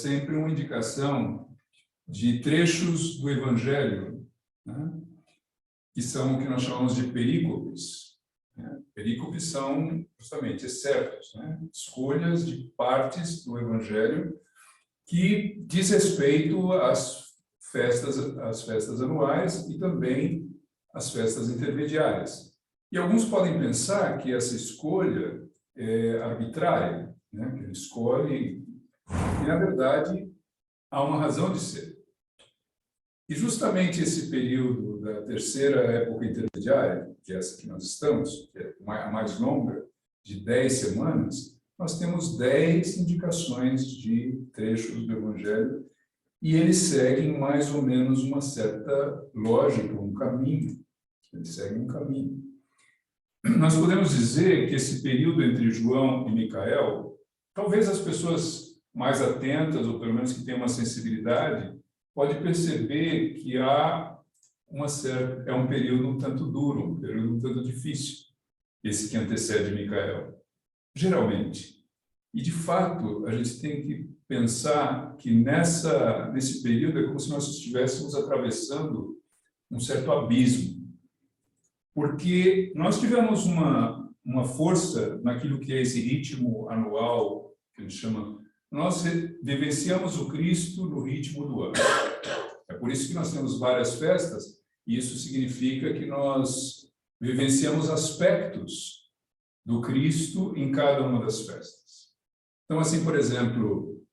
sempre uma indicação de trechos do Evangelho, né? Que são o que nós chamamos de perícopes. Né? Perícopes são justamente excertos, né? Escolhas de partes do Evangelho que diz respeito às festas anuais e também às festas intermediárias. E alguns podem pensar que essa escolha é arbitrária, né? Que ele escolhe, e na verdade há uma razão de ser. E justamente esse período da terceira época intermediária, que é essa que nós estamos, que é a mais longa, de 10 semanas, nós temos 10 indicações de trechos do Evangelho e eles seguem mais ou menos uma certa lógica, um caminho. Eles seguem um caminho. Nós podemos dizer que esse período entre João e Micael, talvez as pessoas mais atentas, ou pelo menos que têm uma sensibilidade, pode perceber que há é um período um tanto duro, um período um tanto difícil, esse que antecede Micael, geralmente. E, de fato, a gente tem que pensar que nesse período é como se nós estivéssemos atravessando um certo abismo, porque nós tivemos uma força naquilo que é esse ritmo anual, que a gente chama. Nós vivenciamos o Cristo no ritmo do ano. É por isso que nós temos várias festas, e isso significa que nós vivenciamos aspectos do Cristo em cada uma das festas. Então, assim, por exemplo,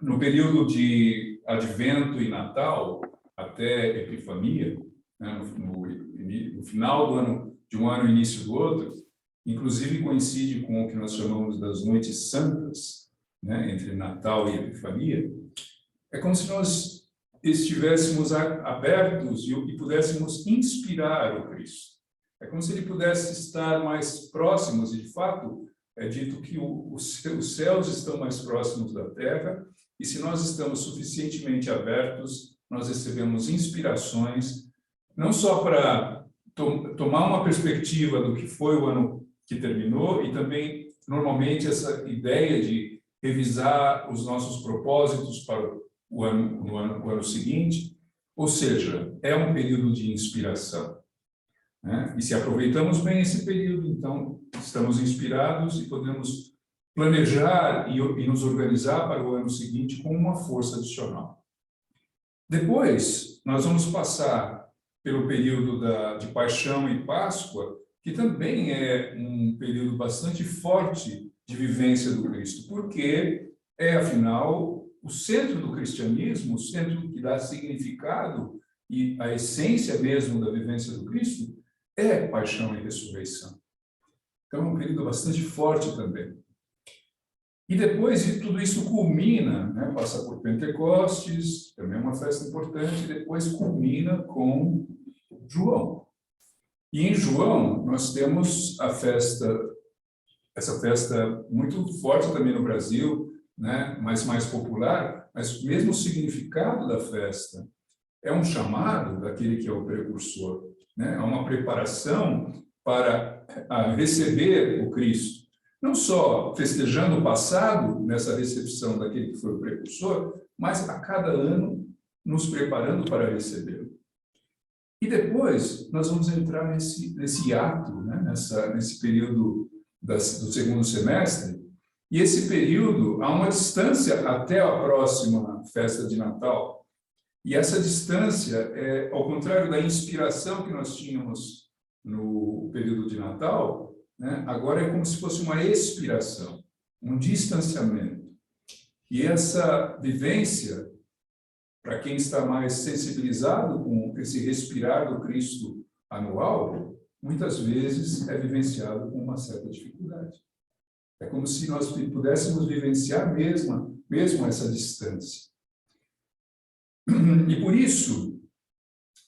no período de Advento e Natal, até Epifania, né, no final do ano, de um ano e início do outro, inclusive coincide com o que nós chamamos das Noites Santas, né, entre Natal e Epifania, é como se nós estivéssemos abertos e pudéssemos inspirar o Cristo. É como se ele pudesse estar mais próximos, e de fato é dito que os céus estão mais próximos da terra, e se nós estamos suficientemente abertos, nós recebemos inspirações, não só para tomar uma perspectiva do que foi o ano que terminou, e também, normalmente, essa ideia de revisar os nossos propósitos para o ano seguinte, ou seja, é um período de inspiração, né? E se aproveitamos bem esse período, então estamos inspirados e podemos planejar e nos organizar para o ano seguinte com uma força adicional. Depois, nós vamos passar pelo período de Paixão e Páscoa, que também é um período bastante forte de vivência do Cristo, porque é, afinal, o centro do cristianismo, o centro que dá significado e a essência mesmo da vivência do Cristo é paixão e ressurreição. Então, é um período bastante forte também. E depois de tudo isso culmina, né, passa por Pentecostes, também é uma festa importante, e depois culmina com João. E em João, nós temos essa festa muito forte também no Brasil, né, mas mais popular, mas mesmo o significado da festa é um chamado daquele que é o precursor, né, é uma preparação para receber o Cristo. Não só festejando o passado, nessa recepção daquele que foi o precursor, mas a cada ano nos preparando para recebê-lo. E depois nós vamos entrar nesse ato, né, nesse período do segundo semestre, e esse período há uma distância até a próxima festa de Natal. E essa distância, ao contrário da inspiração que nós tínhamos no período de Natal, né, agora é como se fosse uma expiração, um distanciamento. E essa vivência, para quem está mais sensibilizado com esse respirar do Cristo anual, muitas vezes é vivenciado com uma certa dificuldade. É como se nós pudéssemos vivenciar mesmo essa distância. E por isso,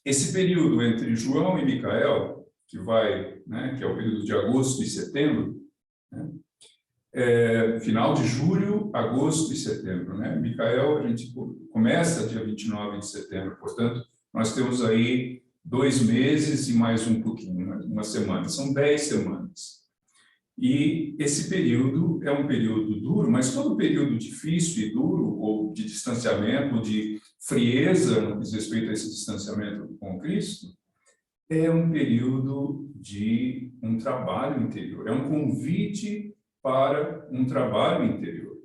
esse período entre João e Micael, que é o período de agosto e setembro, né, final de julho, agosto e setembro, né? Micael, a gente começa dia 29 de setembro, portanto, nós temos aí 2 meses e mais um pouquinho, né? Uma semana, são 10 semanas. E esse período é um período duro, mas todo período difícil e duro, ou de distanciamento, de frieza no que diz respeito a esse distanciamento com Cristo, é um período de um trabalho interior, é um convite para um trabalho interior.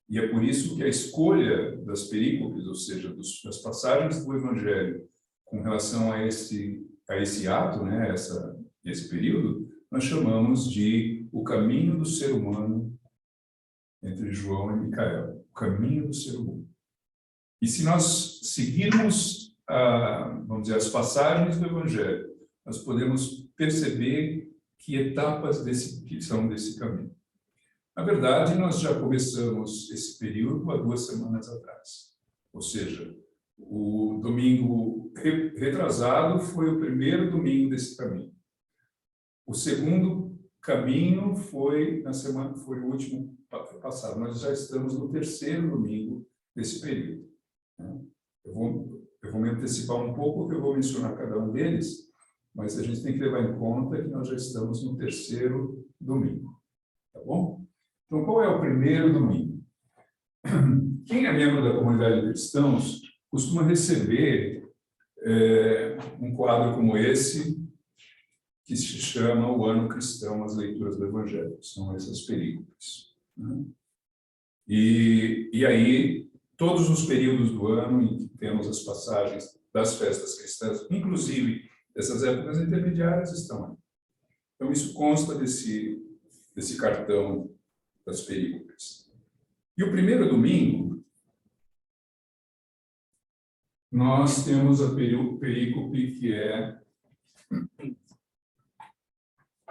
E é por isso que a escolha das perícopes, ou seja, das passagens do Evangelho com relação a esse ato, né, esse período, nós chamamos de o caminho do ser humano entre João e Micael, o caminho do ser humano. E se nós seguirmos, vamos dizer, as passagens do Evangelho, nós podemos perceber que etapas que são desse caminho. Na verdade, nós já começamos esse período há 2 semanas atrás. Ou seja, o domingo retrasado foi o primeiro domingo desse caminho. O segundo caminho foi o último passado. Nós já estamos no 3º domingo desse período. Eu vou me antecipar um pouco, porque eu vou mencionar cada um deles, mas a gente tem que levar em conta que nós já estamos no 3º domingo. Tá bom? Então, qual é o primeiro domingo? Quem é membro da comunidade de cristãos costuma receber um quadro como esse, que se chama o Ano Cristão, as leituras do Evangelho. São essas perícopes. Né? E aí, todos os períodos do ano em que temos as passagens das festas cristãs, inclusive essas épocas intermediárias, estão aí. Então, isso consta desse cartão das perícopes. E o primeiro domingo, nós temos a perícope que é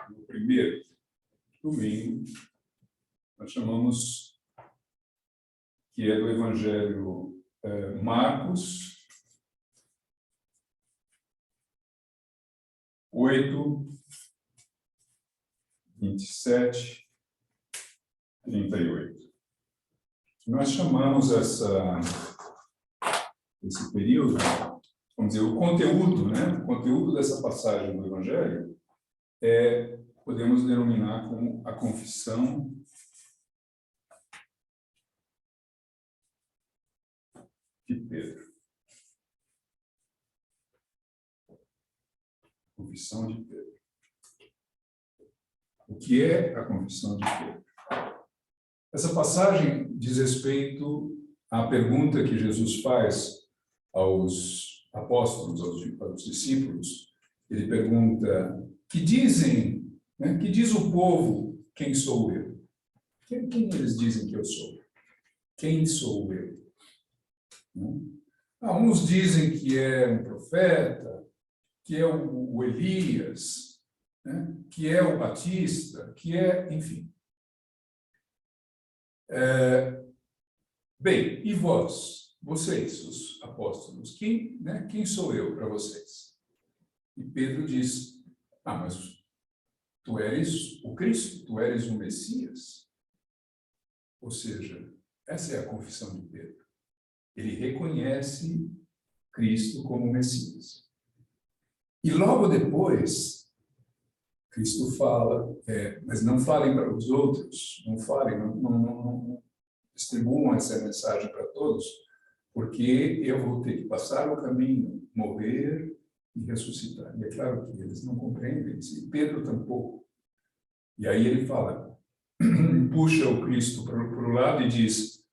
o primeiro domingo, nós chamamos que é do Evangelho Marcos 8, 27, 38. Nós chamamos esse período, vamos dizer, o conteúdo, né? O conteúdo dessa passagem do Evangelho podemos denominar como a confissão de Pedro. Confissão de Pedro. O que é a confissão de Pedro? Essa passagem diz respeito à pergunta que Jesus faz aos apóstolos, aos discípulos. Ele pergunta: que dizem, né? Que diz o povo, quem sou eu? Quem eles dizem que eu sou? Quem sou eu? Uns dizem que é um profeta, que é o Elias, né? Que é o Batista, que é, enfim. Bem, e vocês, os apóstolos, quem sou eu para vocês? E Pedro diz: mas tu eres o Cristo, tu eres o Messias. Ou seja, essa é a confissão de Pedro. Ele reconhece Cristo como Messias. E logo depois, Cristo fala, mas não falem para os outros, não falem, não distribuam essa mensagem para todos, porque eu vou ter que passar o caminho, morrer e ressuscitar. E é claro que eles não compreendem isso, e Pedro tampouco. E aí ele fala, puxa o Cristo para o lado e diz: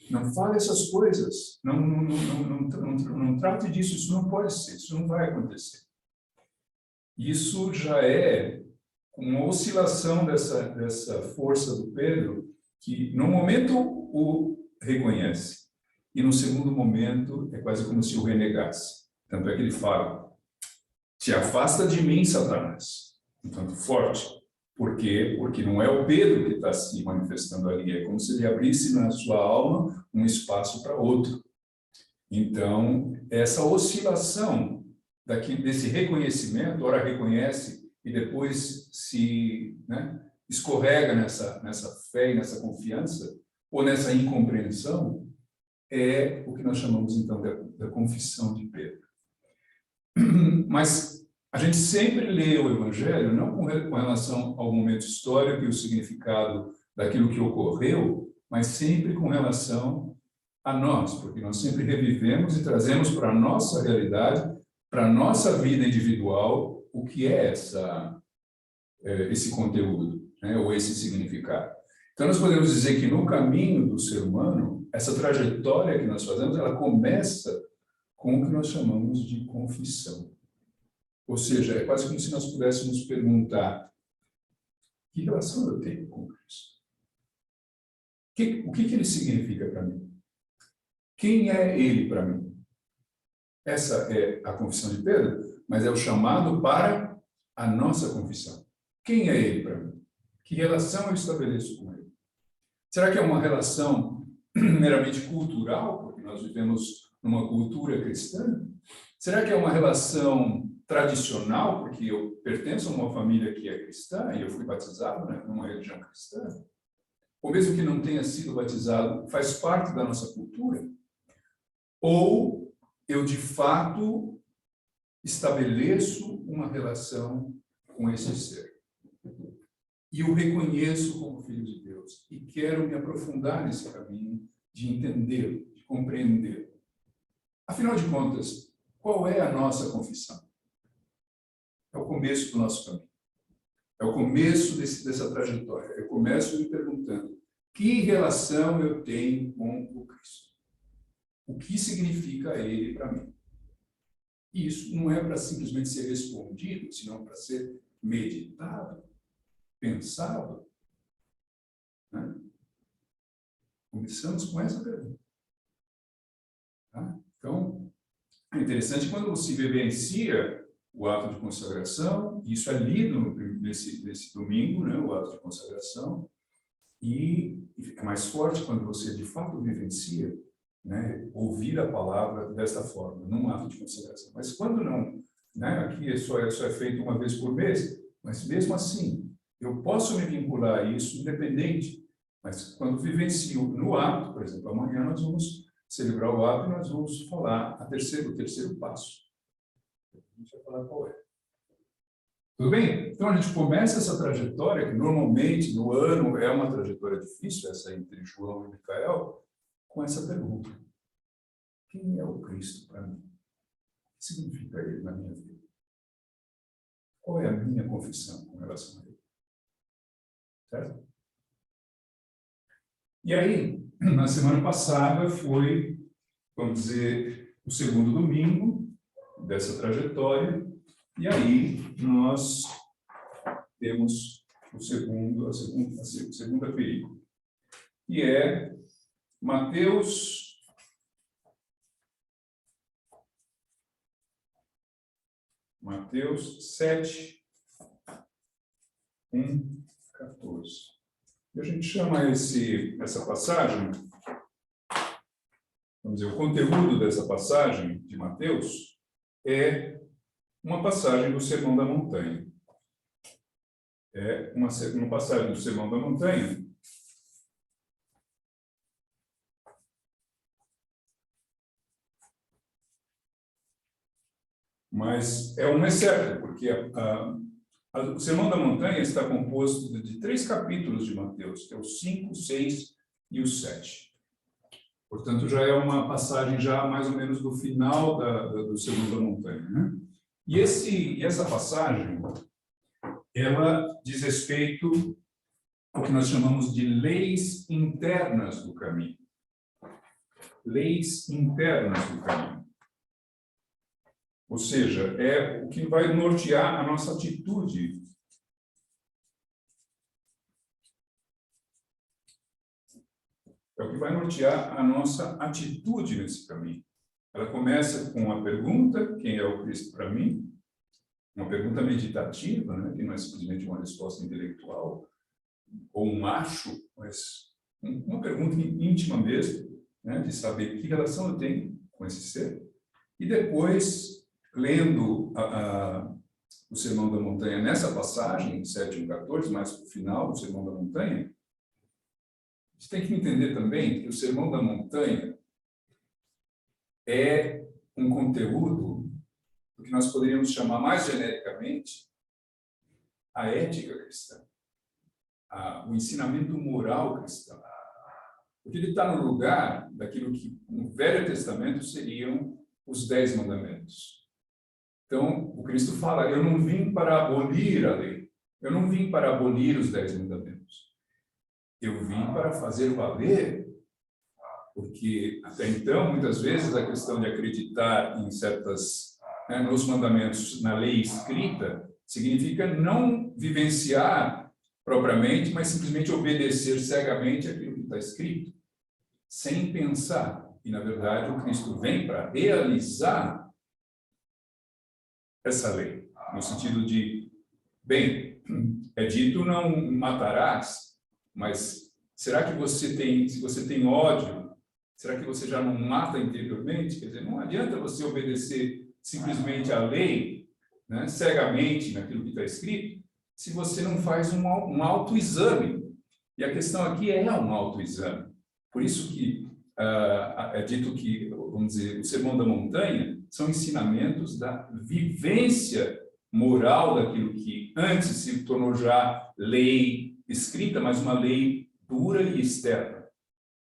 não fale essas coisas, não trate disso, isso não pode ser, isso não vai acontecer. Isso já é uma oscilação dessa força do Pedro, que no momento o reconhece, e no segundo momento é quase como se o renegasse. Tanto é que ele fala: te afasta de mim, Satanás. Um tanto forte. Por quê? Porque não é o Pedro que está se manifestando ali, é como se ele abrisse na sua alma um espaço para outro. Então, essa oscilação desse reconhecimento, ora reconhece e depois se escorrega nessa fé e nessa confiança, ou nessa incompreensão, é o que nós chamamos, então, da confissão de Pedro. Mas a gente sempre lê o Evangelho não com relação ao momento histórico e o significado daquilo que ocorreu, mas sempre com relação a nós, porque nós sempre revivemos e trazemos para a nossa realidade, para a nossa vida individual, o que é esse conteúdo, né, ou esse significado. Então, nós podemos dizer que no caminho do ser humano, essa trajetória que nós fazemos, ela começa com o que nós chamamos de confissão. Ou seja, é quase como se nós pudéssemos perguntar: que relação eu tenho com Cristo? O que ele significa para mim? Quem é ele para mim? Essa é a confissão de Pedro, mas é o chamado para a nossa confissão. Quem é ele para mim? Que relação eu estabeleço com ele? Será que é uma relação meramente cultural, porque nós vivemos numa cultura cristã? Será que é uma relação tradicional, porque eu pertenço a uma família que é cristã e eu fui batizado, né, numa religião cristã? Ou mesmo que não tenha sido batizado, faz parte da nossa cultura? Ou eu, de fato, estabeleço uma relação com esse ser? E o reconheço como filho de Deus. E quero me aprofundar nesse caminho de entendê-lo, de compreendê-lo. Afinal de contas, qual é a nossa confissão? É o começo do nosso caminho. É o começo dessa trajetória. Eu começo me perguntando: que relação eu tenho com o Cristo? O que significa ele para mim? E isso não é para simplesmente ser respondido, senão para ser meditado, pensado. Né? Começamos com essa pergunta. Tá? Então, é interessante quando se vivencia o ato de consagração, isso é lido nesse domingo, né, o ato de consagração, e é mais forte quando você de fato vivencia, né, ouvir a palavra desta forma, num ato de consagração. Mas quando não, né, aqui só é feito uma vez por mês, mas mesmo assim, eu posso me vincular a isso independente, mas quando vivencio no ato, por exemplo, amanhã nós vamos celebrar o ato e nós vamos falar o terceiro passo. A gente vai falar qual é. Tudo bem? Então, a gente começa essa trajetória, que normalmente no ano é uma trajetória difícil, essa entre João e Micael, com essa pergunta: quem é o Cristo para mim? O que significa ele na minha vida? Qual é a minha confissão com relação a ele? Certo? E aí, na semana passada foi, vamos dizer, o segundo domingo dessa trajetória, e aí nós temos a segunda perícope, que é Mateus 7, 1, 14. E a gente chama essa passagem, vamos dizer, o conteúdo dessa passagem de Mateus é uma passagem do Sermão da Montanha. É uma passagem do Sermão da Montanha mas é um exceto, porque o Sermão da Montanha está composto de 3 capítulos de Mateus, que é o 5, 6 e o 7. Portanto, já é uma passagem já mais ou menos do final do Sermão da Montanha, né? E essa passagem, ela diz respeito ao que nós chamamos de leis internas do caminho. Leis internas do caminho. Ou seja, é o que vai nortear a nossa atitude. É o que vai nortear a nossa atitude nesse caminho. Ela começa com uma pergunta: quem é o Cristo para mim? Uma pergunta meditativa, né? Que não é simplesmente uma resposta intelectual ou um acho, mas uma pergunta íntima mesmo, né? De saber que relação eu tenho com esse ser. E depois, lendo o Sermão da Montanha nessa passagem, 7, 1, 14, mais para o final do Sermão da Montanha, a gente tem que entender também que o Sermão da Montanha é um conteúdo do que nós poderíamos chamar mais genericamente a ética cristã, o ensinamento moral cristão. Porque ele está no lugar daquilo que no Velho Testamento seriam os 10 mandamentos. Então, o Cristo fala, eu não vim para abolir a lei, eu não vim para abolir os 10 mandamentos. Eu vim para fazer valer, porque até então, muitas vezes, a questão de acreditar em certas, nos mandamentos, na lei escrita, significa não vivenciar propriamente, mas simplesmente obedecer cegamente aquilo que está escrito, sem pensar. E, na verdade, o Cristo vem para realizar essa lei, no sentido de, bem, é dito não matarás, mas será que se você tem ódio, será que você já não mata interiormente? Quer dizer, não adianta você obedecer simplesmente à lei, né, cegamente naquilo que está escrito, se você não faz um autoexame. E a questão aqui é um autoexame. Por isso que é dito que, vamos dizer, o Sermão da Montanha são ensinamentos da vivência moral daquilo que antes se tornou já lei escrita, mas uma lei dura e externa.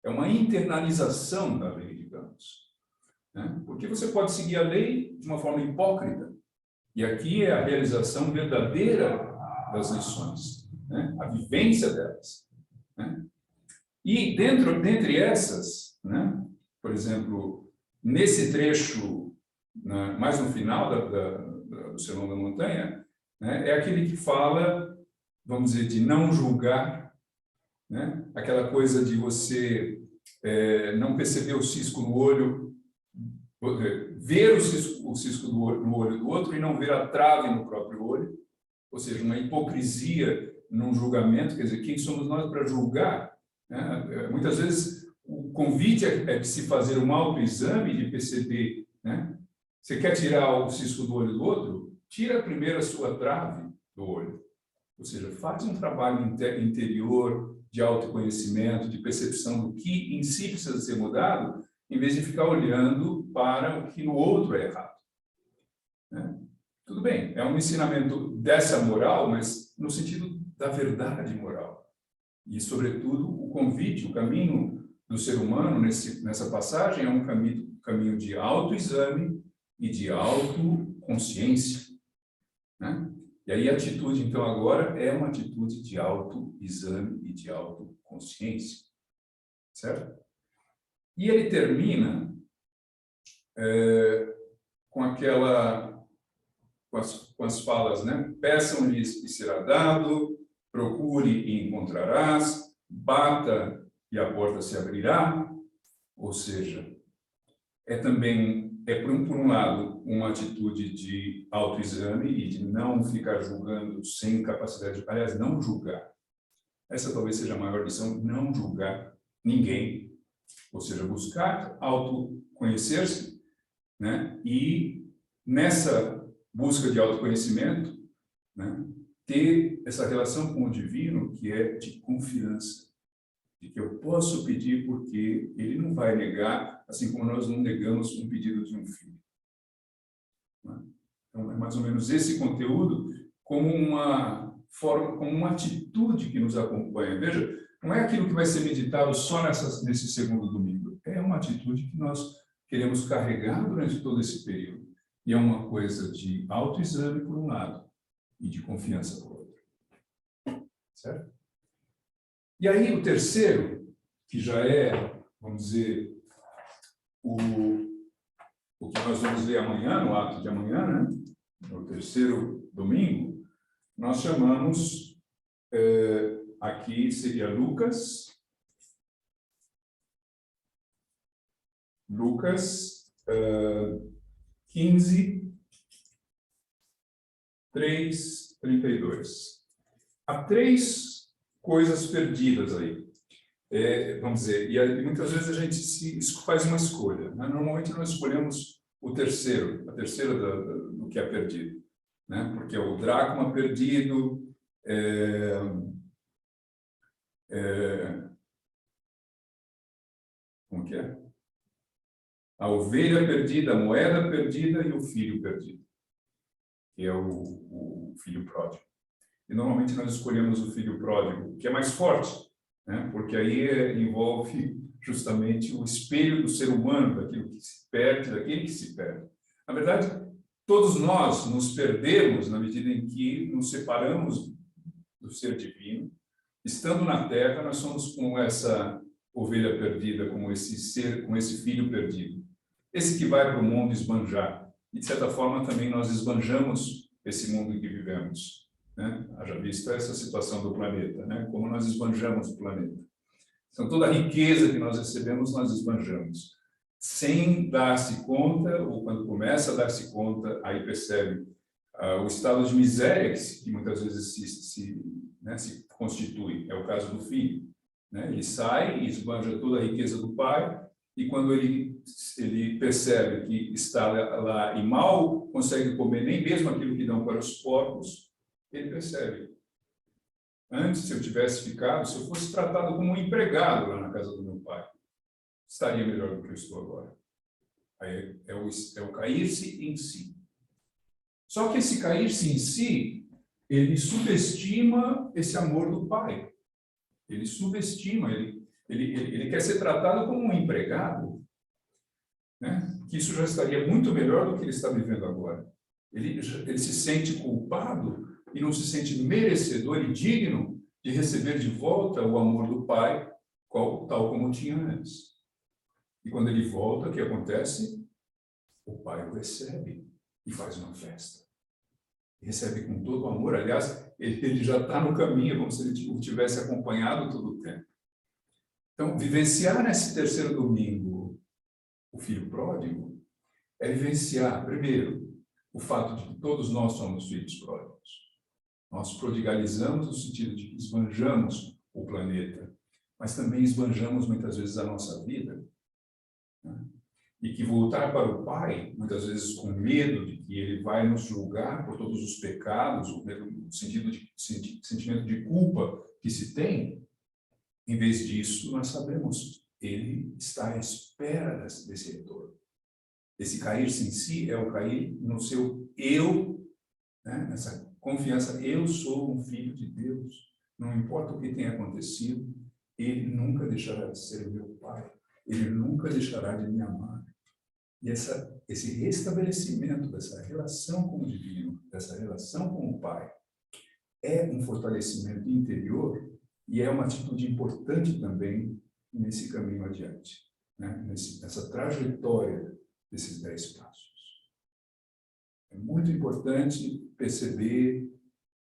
É uma internalização da lei, digamos. Né? Porque você pode seguir a lei de uma forma hipócrita. E aqui é a realização verdadeira das lições, né? A vivência delas. Né? E dentre essas, né, por exemplo, nesse trecho, né, mais no final do Sermão da Montanha, né, é aquele que fala, vamos dizer, de não julgar, né, aquela coisa de você não perceber o cisco no olho, ver o cisco no olho do outro e não ver a trave no próprio olho, ou seja, uma hipocrisia num julgamento, quer dizer, quem somos nós para julgar? Muitas vezes o convite é de se fazer um autoexame, de perceber, né? Você quer tirar o cisco do olho do outro? Tira primeiro a sua trave do olho. Ou seja, faz um trabalho interior de autoconhecimento, de percepção do que em si precisa ser mudado, em vez de ficar olhando para o que no outro é errado. Né? Tudo bem, é um ensinamento dessa moral, mas no sentido da verdade moral. E, sobretudo, o convite, o caminho do ser humano nessa passagem é um caminho de autoexame e de autoconsciência. Né? E aí a atitude, então, agora é uma atitude de autoexame e de autoconsciência. Certo? E ele termina com as falas, né? Peçam-lhes e será dado, procure e encontrarás, bata e a porta se abrirá. Ou seja, por um lado, uma atitude de autoexame e de não ficar julgando sem capacidade, aliás, não julgar. Essa talvez seja a maior lição, não julgar ninguém. Ou seja, buscar autoconhecer-se, né? E nessa busca de autoconhecimento, né, ter essa relação com o divino que é de confiança, de que eu posso pedir porque ele não vai negar, assim como nós não negamos um pedido de um filho. Então, é mais ou menos esse conteúdo como uma forma, como uma atitude que nos acompanha. Veja, não é aquilo que vai ser meditado só nesse segundo domingo, é uma atitude que nós queremos carregar durante todo esse período. E é uma coisa de autoexame, por um lado, e de confiança por outro. Certo? E aí o terceiro, que já é, vamos dizer, o que nós vamos ler amanhã, no ato de amanhã, né? No terceiro domingo, nós chamamos, aqui seria Lucas 15, 3, 32. Há 3 coisas perdidas aí. Vamos dizer, e muitas vezes a gente faz uma escolha. Né? Normalmente nós escolhemos a terceira do que é perdido. Né? Porque é o dracma perdido, como que é? A ovelha perdida, a moeda perdida e o filho perdido, que é o filho pródigo. E normalmente nós escolhemos o filho pródigo, que é mais forte, né? Porque aí envolve justamente o espelho do ser humano, daquilo que se perde, daquele que se perde. Na verdade, todos nós nos perdemos na medida em que nos separamos do ser divino. Estando na Terra, nós somos como essa ovelha perdida, como esse ser, como esse filho perdido. Esse que vai para o mundo esbanjar. E, de certa forma, também nós esbanjamos esse mundo em que vivemos, né? Haja visto essa situação do planeta, né? Como nós esbanjamos o planeta. Então, toda a riqueza que nós recebemos, nós esbanjamos. Sem dar-se conta, ou quando começa a dar-se conta, aí percebe o estado de miséria que muitas vezes se constitui. É o caso do filho, né? Ele sai e esbanja toda a riqueza do pai, e quando ele percebe que está lá e mal consegue comer nem mesmo aquilo que dão para os porcos, ele percebe. Antes, se eu tivesse ficado, se eu fosse tratado como um empregado lá na casa do meu pai, estaria melhor do que eu estou agora. Aí é o cair-se em si. Só que esse cair-se em si, ele subestima esse amor do pai. Ele subestima, ele quer ser tratado como um empregado, né? Que isso já estaria muito melhor do que ele está vivendo agora. Ele se sente culpado e não se sente merecedor e digno de receber de volta o amor do pai, tal como tinha antes. E quando ele volta, o que acontece? O pai o recebe e faz uma festa. Recebe com todo o amor. Aliás, ele já está no caminho, como se ele o tivesse acompanhado todo o tempo. Então, vivenciar nesse terceiro domingo o filho pródigo é vivenciar, primeiro, o fato de que todos nós somos filhos pródigos. Nós prodigalizamos no sentido de que esbanjamos o planeta, mas também esbanjamos muitas vezes a nossa vida, né? E que voltar para o Pai, muitas vezes com medo de que Ele vai nos julgar por todos os pecados, o sentimento de culpa que se tem, em vez disso, nós sabemos, Ele está à espera desse retorno. Esse cair-se em si é o cair no seu eu, né? Nessa confiança, eu sou um filho de Deus, não importa o que tenha acontecido, Ele nunca deixará de ser o meu Pai, Ele nunca deixará de me amar. E esse restabelecimento dessa relação com o divino, dessa relação com o Pai, é um fortalecimento interior e é uma atitude importante também nesse caminho adiante, né? Nessa trajetória desses 10 passos. É muito importante perceber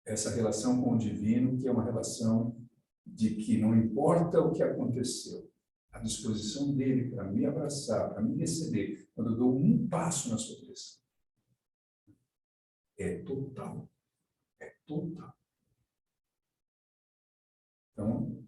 essa relação com o divino, que é uma relação de que não importa o que aconteceu, a disposição dele para me abraçar, para me receber, quando eu dou um passo na sua direção, é total. É total. Então,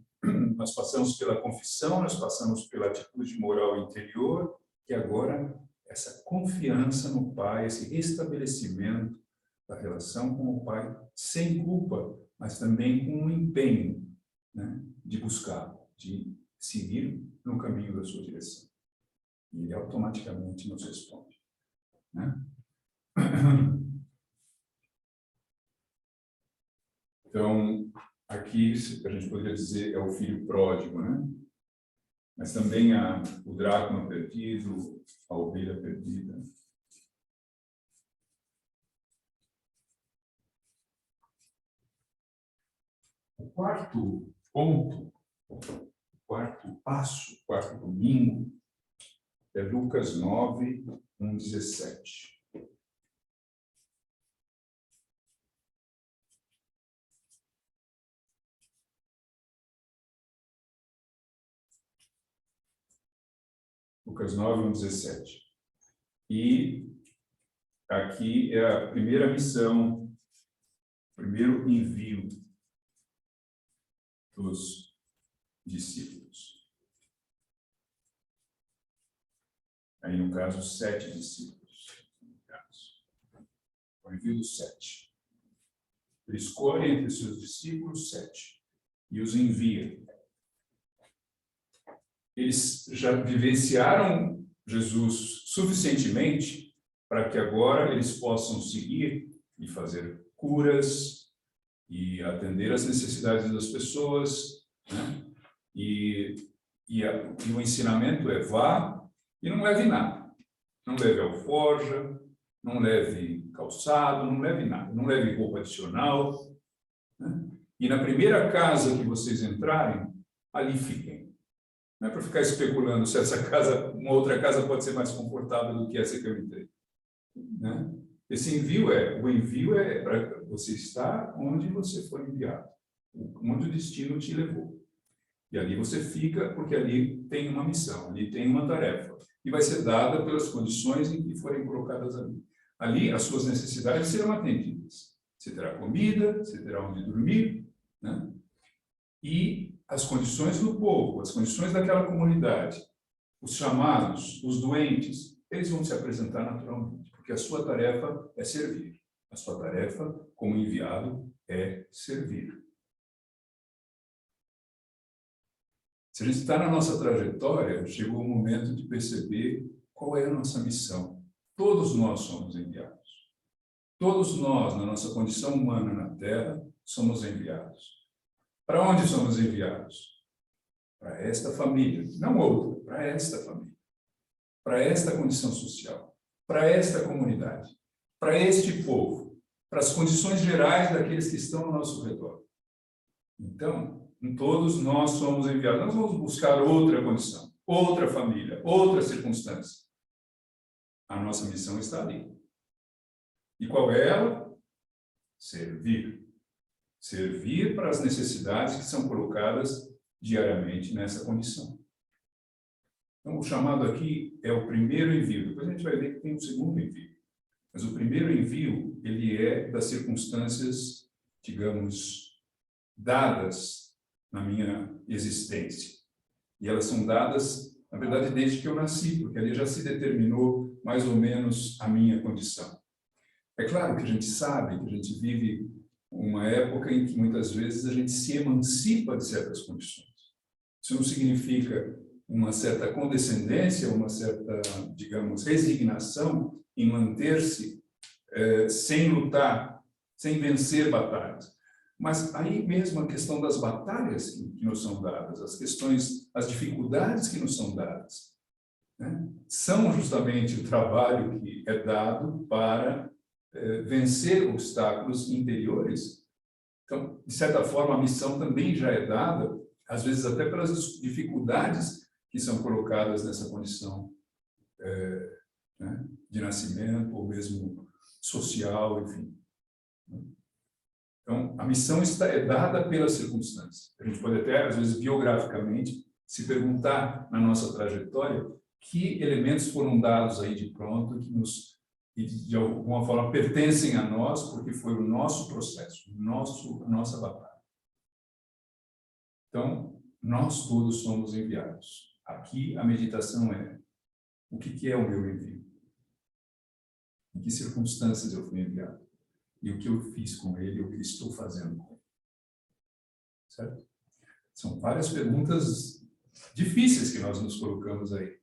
nós passamos pela confissão, nós passamos pela atitude moral interior, e agora essa confiança no Pai, esse restabelecimento da relação com o Pai, sem culpa, mas também com um empenho, né, de buscar, de seguir no caminho da sua direção. E ele automaticamente nos responde, né? Então, aqui a gente poderia dizer é o filho pródigo, né? Mas também há o dracma perdido, a ovelha perdida. O quarto ponto, o quarto passo, o quarto domingo, é Lucas 9, 17. Lucas 9, 17. E aqui é a primeira missão, o primeiro envio dos discípulos. Aí, no caso, 7 discípulos. O envio dos 7. Ele escolhe entre seus discípulos 7 e os envia. Eles já vivenciaram Jesus suficientemente para que agora eles possam seguir e fazer curas e atender às necessidades das pessoas, né? E E o ensinamento é: vá e não leve nada. Não leve alforja, não leve calçado, não leve nada. Não leve roupa adicional. Né? E na primeira casa que vocês entrarem, ali fiquem. Não é para ficar especulando se essa casa, uma outra casa pode ser mais confortável do que essa que eu entrei. Né? Esse envio o envio é para você estar onde você foi enviado, onde o destino te levou. E ali você fica, porque ali tem uma missão, ali tem uma tarefa. E vai ser dada pelas condições em que forem colocadas ali. Ali, as suas necessidades serão atendidas. Você terá comida, você terá onde dormir, né? E as condições do povo, as condições daquela comunidade, os chamados, os doentes, eles vão se apresentar naturalmente, porque a sua tarefa é servir. A sua tarefa, como enviado, é servir. Se a gente está na nossa trajetória, chegou o momento de perceber qual é a nossa missão. Todos nós somos enviados. Todos nós, na nossa condição humana na Terra, somos enviados. Para onde somos enviados? Para esta família, não outra, para esta família. Para esta condição social, para esta comunidade, para este povo, para as condições gerais daqueles que estão ao nosso redor. Então, todos nós somos enviados. Nós vamos buscar outra condição, outra família, outra circunstância. A nossa missão está ali. E qual é ela? Servir. Servir para as necessidades que são colocadas diariamente nessa condição. Então, o chamado aqui é o primeiro envio. Depois a gente vai ver que tem um segundo envio. Mas o primeiro envio, ele é das circunstâncias, digamos, dadas na minha existência. E elas são dadas, na verdade, desde que eu nasci, porque ali já se determinou mais ou menos a minha condição. É claro que a gente sabe que a gente vive uma época em que muitas vezes a gente se emancipa de certas condições. Isso não significa uma certa condescendência, uma certa, digamos, resignação em manter-se sem lutar, sem vencer batalhas. Mas aí mesmo a questão das batalhas que nos são dadas, as questões, as dificuldades que nos são dadas, né, são justamente o trabalho que é dado para vencer obstáculos interiores. Então, de certa forma, a missão também já é dada, às vezes até pelas dificuldades que são colocadas nessa condição né, de nascimento, ou mesmo social, enfim. Então, a missão é dada pela circunstância. A gente pode até, às vezes, biograficamente, se perguntar na nossa trajetória que elementos foram dados aí de pronto que e de alguma forma pertencem a nós, porque foi o nosso processo, a nossa batalha. Então, nós todos somos enviados. Aqui a meditação é: o que é o meu envio? Em que circunstâncias eu fui enviado? E o que eu fiz com ele, o que estou fazendo com ele? Certo? São várias perguntas difíceis que nós nos colocamos aí.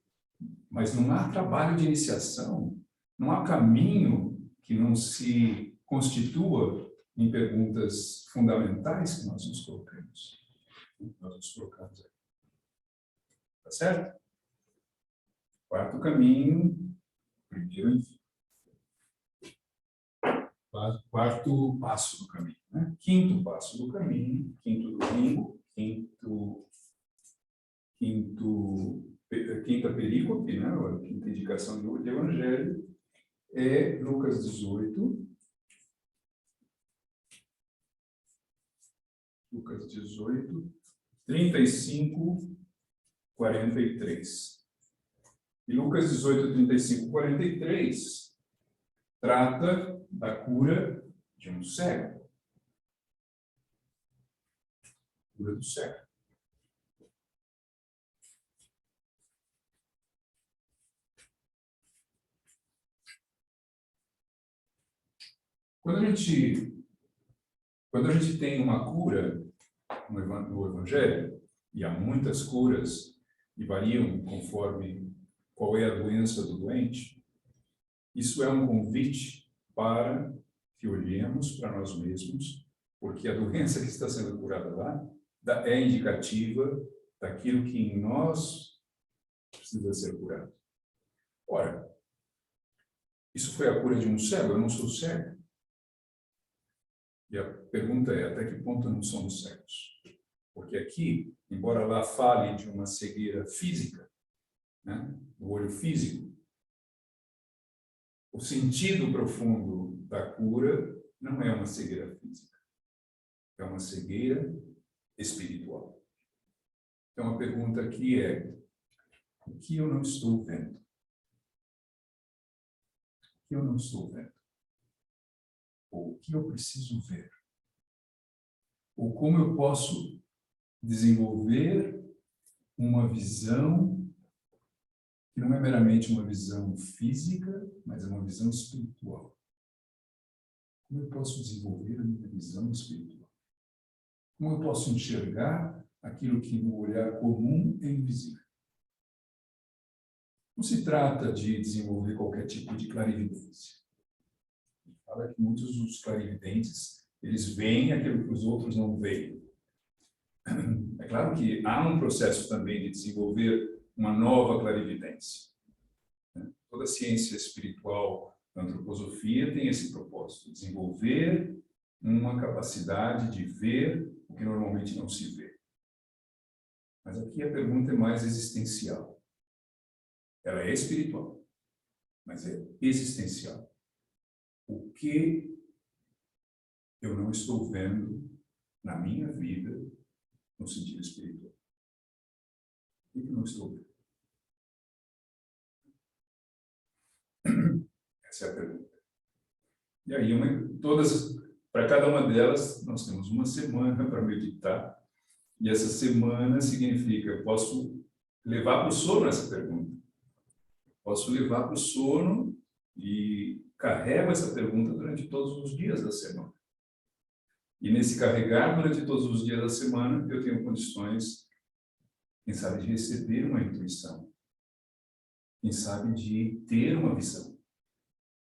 Mas não há trabalho de iniciação, não há caminho que não se constitua em perguntas fundamentais que nós nos colocamos. Nós nos colocamos aí. Tá certo? Quarto caminho, primeiro envio. Quarto passo do caminho, né? Quinto passo do caminho, quinto domingo, quinta perícope, né? A quinta indicação do Evangelho é Lucas 18. Lucas 18, 35, 43. E Lucas 18, 35, 43 trata da cura de um cego. Cura do cego. Quando a gente tem uma cura no Evangelho, e há muitas curas, e variam conforme qual é a doença do doente, isso é um convite para que olhemos para nós mesmos, porque a doença que está sendo curada lá é indicativa daquilo que em nós precisa ser curado. Ora, isso foi a cura de um cego, eu não sou cego. E a pergunta é, até que ponto não somos cegos? Porque aqui, embora lá fale de uma cegueira física, né, do olho físico, o sentido profundo da cura não é uma cegueira física, é uma cegueira espiritual. Então a pergunta aqui é, o que eu não estou vendo? O que eu não estou vendo? Ou o que eu preciso ver? Ou como eu posso desenvolver uma visão que não é meramente uma visão física, mas é uma visão espiritual. Como eu posso desenvolver a minha visão espiritual? Como eu posso enxergar aquilo que no olhar comum é invisível? Não se trata de desenvolver qualquer tipo de clarividência. Fala que muitos dos clarividentes, eles veem aquilo que os outros não veem. É claro que há um processo também de desenvolver uma nova clarividência. Toda a ciência espiritual, a antroposofia, tem esse propósito, desenvolver uma capacidade de ver o que normalmente não se vê. Mas aqui a pergunta é mais existencial. Ela é espiritual, mas é existencial. O que eu não estou vendo na minha vida no sentido espiritual? O que eu não estou vendo? Essa é a pergunta. E aí, para cada uma delas, nós temos uma semana para meditar. E essa semana significa, eu posso levar para o sono essa pergunta. Posso levar para o sono e carrego essa pergunta durante todos os dias da semana. E nesse carregar durante todos os dias da semana, eu tenho condições, quem sabe, de receber uma intuição. Quem sabe, de ter uma visão.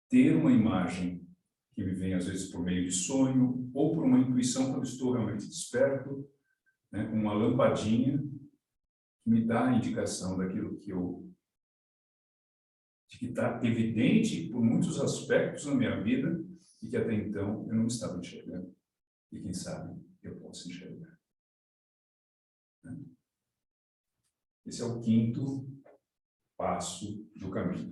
Ter uma imagem que me vem, às vezes, por meio de sonho, ou por uma intuição quando estou realmente desperto, né, com uma lampadinha que me dá a indicação daquilo que está evidente por muitos aspectos na minha vida e que até então eu não estava enxergando. E quem sabe eu posso enxergar. Esse é o quinto passo do caminho.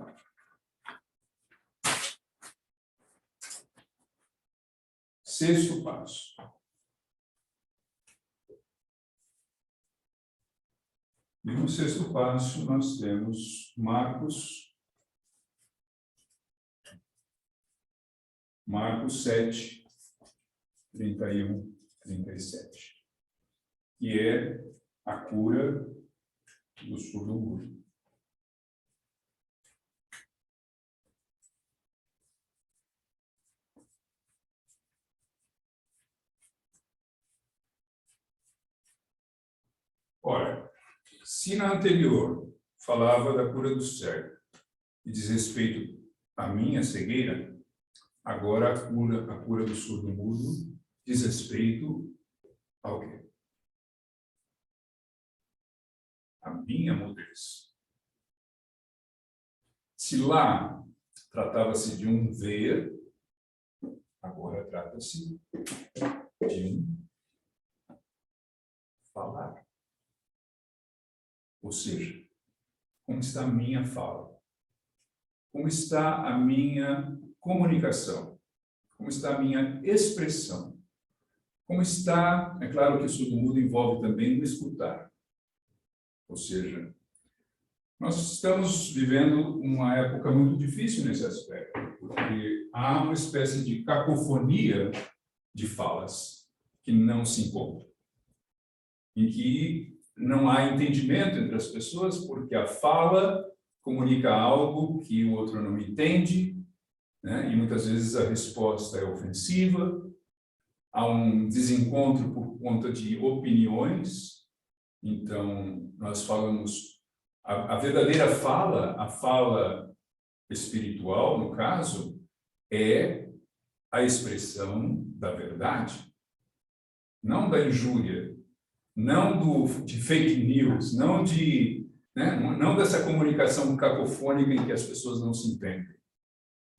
Sexto passo. E no sexto passo nós temos Marcos 7, 31, 37, que é a cura do surdo-mudo. Ora, se na anterior falava da cura do cego e diz respeito à minha cegueira, agora a cura do surdo-mudo diz respeito ao quê? A minha mudez. Se lá tratava-se de um ver, agora trata-se de um falar. Ou seja, como está a minha fala? Como está a minha comunicação? Como está a minha expressão? Como está, é claro que o surdo-mudo envolve também o escutar. Ou seja, nós estamos vivendo uma época muito difícil nesse aspecto, porque há uma espécie de cacofonia de falas que não se encontram, em que não há entendimento entre as pessoas, porque a fala comunica algo que o outro não entende, né? E muitas vezes a resposta é ofensiva, há um desencontro por conta de opiniões. Então, nós falamos, a verdadeira fala, a fala espiritual, no caso, é a expressão da verdade, não da injúria, não de fake news, não não dessa comunicação cacofônica em que as pessoas não se entendem.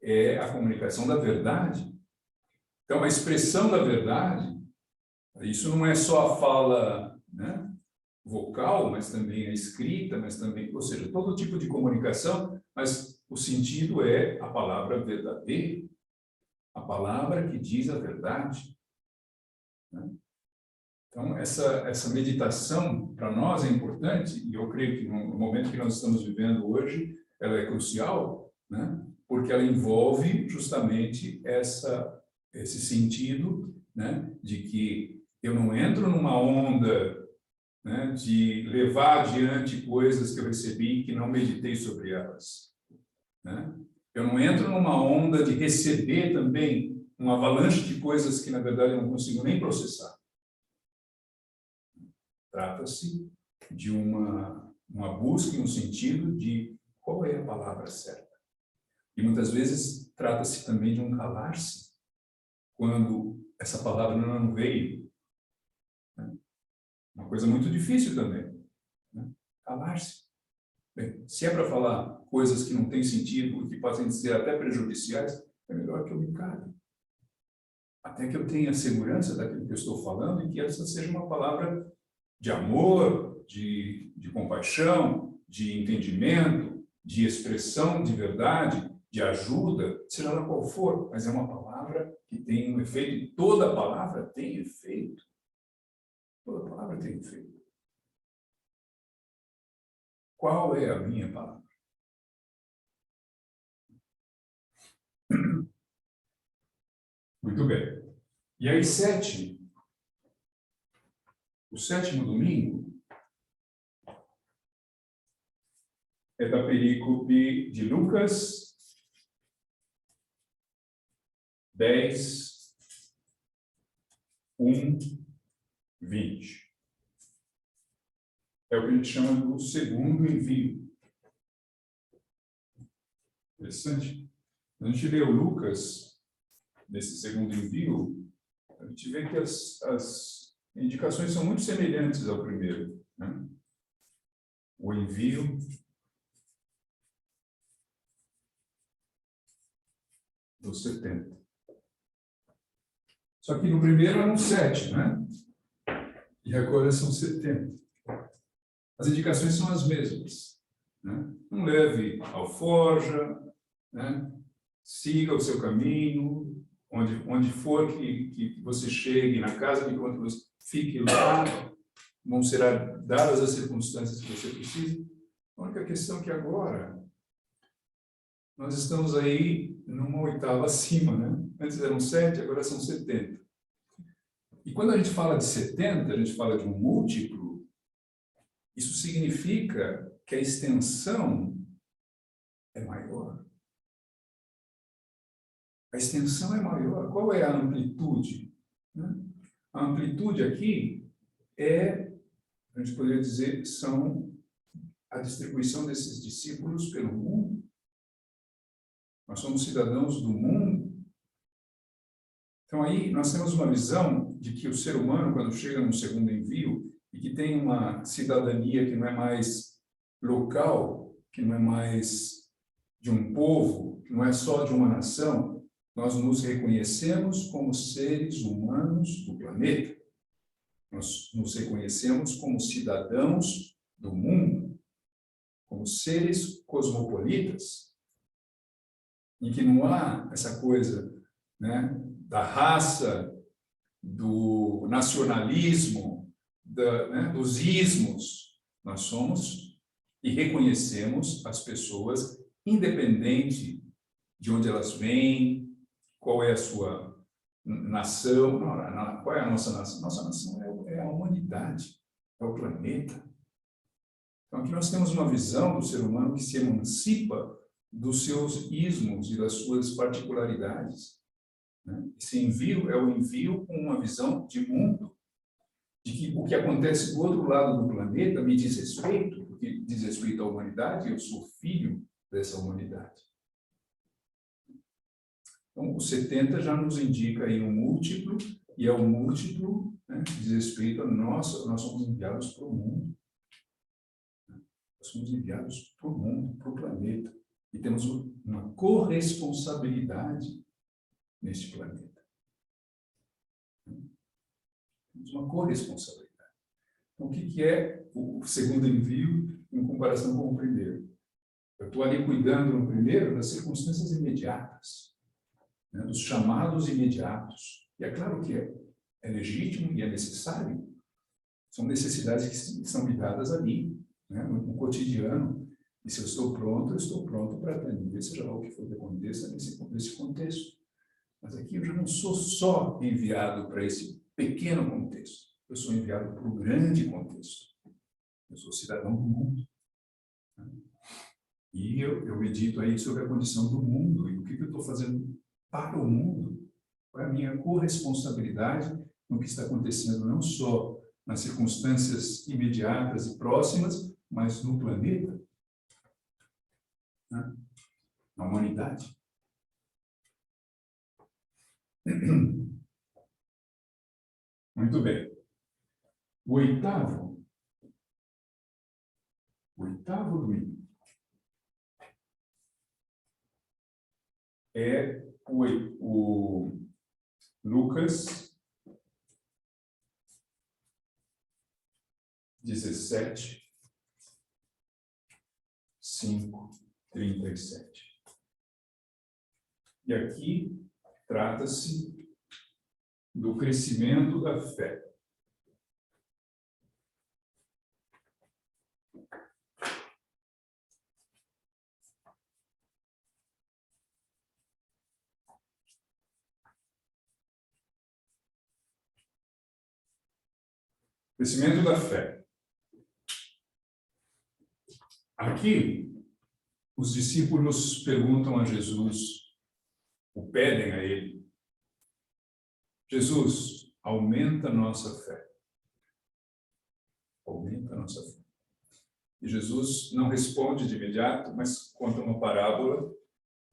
É a comunicação da verdade. Então, a expressão da verdade, isso não é só a fala, vocal, mas também a escrita, mas também, ou seja, todo tipo de comunicação, mas o sentido é a palavra verdadeira, a palavra que diz a verdade. Então, essa meditação, para nós, é importante, e eu creio que no momento que nós estamos vivendo hoje, ela é crucial, porque ela envolve justamente esse sentido, de que eu não entro numa onda, de levar adiante coisas que eu recebi e que não meditei sobre elas. Eu não entro numa onda de receber também uma avalanche de coisas que, na verdade, eu não consigo nem processar. Trata-se de uma busca no sentido de qual é a palavra certa. E muitas vezes trata-se também de um calar-se quando essa palavra não veio. Uma coisa muito difícil também. Calar-se. Bem, se é para falar coisas que não têm sentido e que podem ser até prejudiciais, é melhor que eu me cale. Até que eu tenha segurança daquilo que eu estou falando e que essa seja uma palavra de amor, de compaixão, de entendimento, de expressão de verdade, de ajuda, seja lá qual for, mas é uma palavra que tem um efeito, e toda palavra tem efeito. Toda palavra tem efeito. Qual é a minha palavra? Muito bem. E aí, o sétimo domingo é da perícope de Lucas 10, 1, 20. É o que a gente chama do segundo envio. Interessante. Quando a gente lê o Lucas, nesse segundo envio, a gente vê que as indicações são muito semelhantes ao primeiro. O envio dos 70. Só que no primeiro eram 7, E agora são 70. As indicações são as mesmas. Não leve alforja, siga o seu caminho, onde for que você chegue, na casa de quando você fique lá, vão ser dadas as circunstâncias que você precisa. A única questão é que agora nós estamos aí numa oitava acima, Antes eram 7, agora são 70. E quando a gente fala de 70, a gente fala de um múltiplo, isso significa que a extensão é maior. A extensão é maior. Qual é a amplitude? A amplitude aqui a gente poderia dizer, são a distribuição desses discípulos pelo mundo. Nós somos cidadãos do mundo. Então, aí nós temos uma visão de que o ser humano, quando chega no segundo envio, e que tem uma cidadania que não é mais local, que não é mais de um povo, que não é só de uma nação, nós nos reconhecemos como seres humanos do planeta. Nós nos reconhecemos como cidadãos do mundo, como seres cosmopolitas, em que não há essa coisa, da raça, do nacionalismo, dos ismos. Nós somos e reconhecemos as pessoas, independente de onde elas vêm, qual é a sua nação, qual é a nossa nação? Nossa nação é a humanidade, é o planeta. Então, aqui nós temos uma visão do ser humano que se emancipa dos seus ismos e das suas particularidades. Esse envio é o envio com uma visão de mundo, de que o que acontece do outro lado do planeta me diz respeito, porque diz respeito à humanidade, eu sou filho dessa humanidade. Então, o 70 já nos indica aí um múltiplo, e é o múltiplo né, diz respeito a nós somos enviados para o mundo. Nós somos enviados para o mundo, para o planeta. E temos uma corresponsabilidade neste planeta. Temos uma corresponsabilidade. Então, o que é o segundo envio em comparação com o primeiro? Eu estou ali cuidando no primeiro das circunstâncias imediatas, né, dos chamados imediatos. E é claro que é legítimo e é necessário. São necessidades que são ligadas ali, né, no cotidiano. E se eu estou pronto para atender, seja lá o que for que aconteça nesse contexto. Mas aqui eu já não sou só enviado para esse pequeno contexto. Eu sou enviado para o grande contexto. Eu sou cidadão do mundo. E eu medito aí sobre a condição do mundo e o que eu estou fazendo para o mundo. Qual é a minha corresponsabilidade no que está acontecendo, não só nas circunstâncias imediatas e próximas, mas no planeta, né? Na humanidade. Muito bem. O oitavo domingo é o Lucas 17, 5, 37. E aqui trata-se do crescimento da fé. Crescimento da fé. Aqui, os discípulos perguntam a Jesus, ou pedem a ele, Jesus, aumenta a nossa fé. Aumenta a nossa fé. E Jesus não responde de imediato, mas conta uma parábola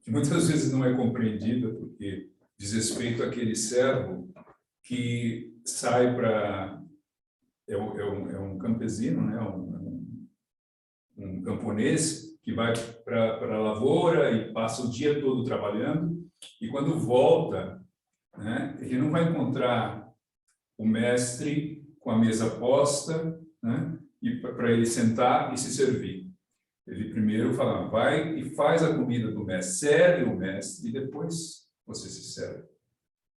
que muitas vezes não é compreendida, porque diz respeito àquele servo que sai para... É um campesino, né? Um camponês que vai para a lavoura e passa o dia todo trabalhando, e quando volta, né, ele não vai encontrar o mestre com a mesa posta, né, e para ele sentar e se servir. Ele primeiro fala, vai e faz a comida do mestre, serve o mestre, e depois você se serve.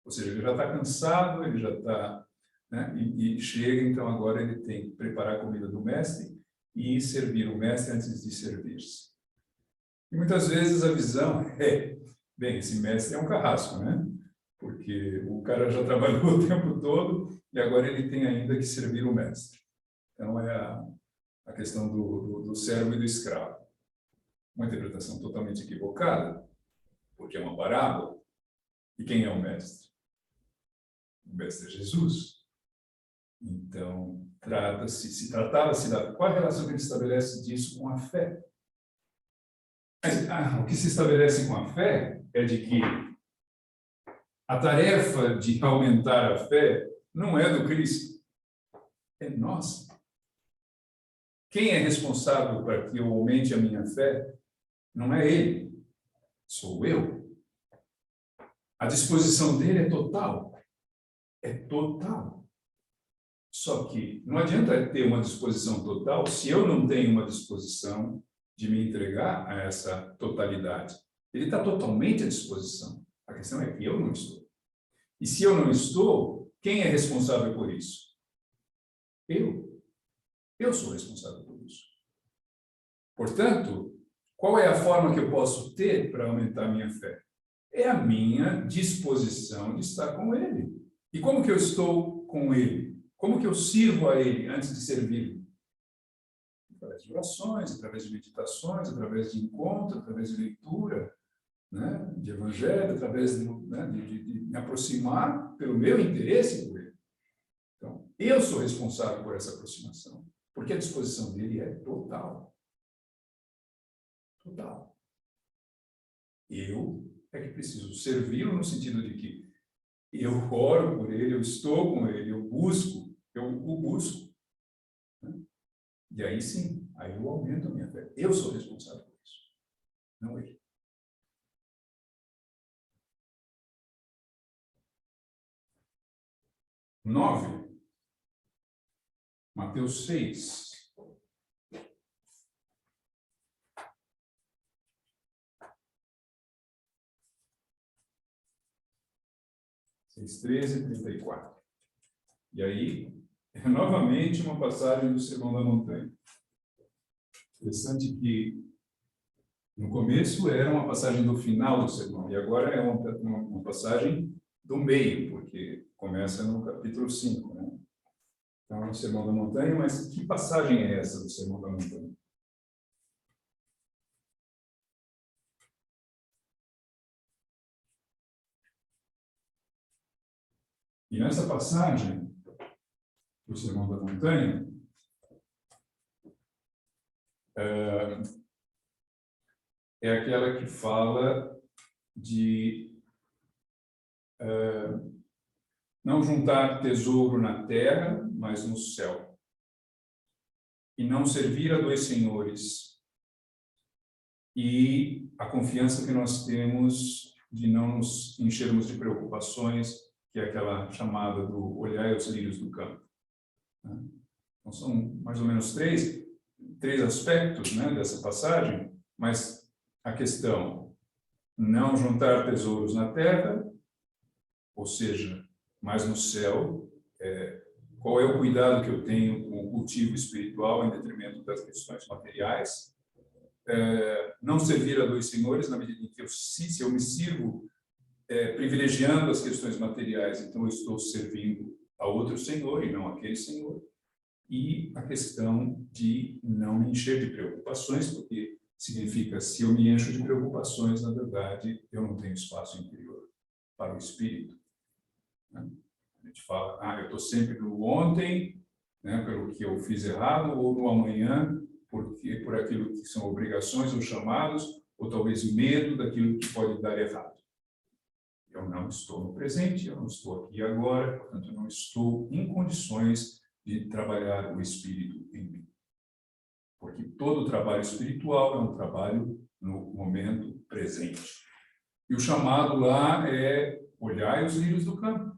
Ou seja, ele já está cansado, ele já está... né, e chega, então agora ele tem que preparar a comida do mestre e servir o mestre antes de servir-se. E muitas vezes a visão é, bem, esse mestre é um carrasco, né? Porque o cara já trabalhou o tempo todo e agora ele tem ainda que servir o mestre. Então é a questão do servo e do escravo. Uma interpretação totalmente equivocada, porque é uma parábola. E quem é o mestre? O mestre é Jesus. Então, se tratava-se qual a relação que ele estabelece disso com a fé? O que se estabelece com a fé é de que a tarefa de aumentar a fé não é do Cristo, é nossa. Quem é responsável para que eu aumente a minha fé não é ele, sou eu. A disposição dele é total. É total. Só que não adianta ter uma disposição total se eu não tenho uma disposição de me entregar a essa totalidade. Ele está totalmente à disposição. A questão é que eu não estou. E se eu não estou, quem é responsável por isso? Eu. Eu sou responsável por isso. Portanto, qual é a forma que eu posso ter para aumentar a minha fé? É a minha disposição de estar com Ele. E como que eu estou com Ele? Como que eu sirvo a Ele antes de servir? Através de orações, através de meditações, através de encontro, através de leitura, né, de evangelho, através de me aproximar pelo meu interesse por Ele. Então, eu sou responsável por essa aproximação, porque a disposição dele é total. Total. Eu é que preciso servi-lo no sentido de que eu oro por ele, eu estou com ele, eu o busco. Né? E aí sim, aí eu aumento a minha fé. Eu sou responsável por isso, não ele. Nove, Mateus 6. 6:13 e 34. E aí, é novamente uma passagem do Sermão da Montanha. Interessante que no começo era uma passagem do final do sermão, e agora é uma passagem do meio, porque começa no capítulo 5, né? Então, é o Sermão da Montanha, mas que passagem é essa do Sermão da Montanha? E nessa passagem do Sermão da Montanha, é aquela que fala de não juntar tesouro na terra, mas no céu. E não servir a dois senhores. E a confiança que nós temos de não nos enchermos de preocupações, que é aquela chamada do olhai os lírios do campo. Então, são mais ou menos três aspectos, né, dessa passagem, mas a questão, não juntar tesouros na terra, ou seja, mas no céu, qual é o cuidado que eu tenho com o cultivo espiritual em detrimento das questões materiais, não servir a dois senhores na medida em que se eu me sirvo privilegiando as questões materiais, então eu estou servindo a outro senhor e não aquele senhor, e a questão de não me encher de preocupações, porque significa, se eu me encho de preocupações, na verdade, eu não tenho espaço interior para o espírito. Né? A gente fala, eu estou sempre no ontem, né, pelo que eu fiz errado, ou no amanhã, por aquilo que são obrigações ou chamados, ou talvez medo daquilo que pode dar errado. Eu não estou no presente, eu não estou aqui agora, portanto, eu não estou em condições de trabalhar o espírito em mim. Porque todo trabalho espiritual é um trabalho no momento presente. E o chamado lá é olhai os lírios do campo.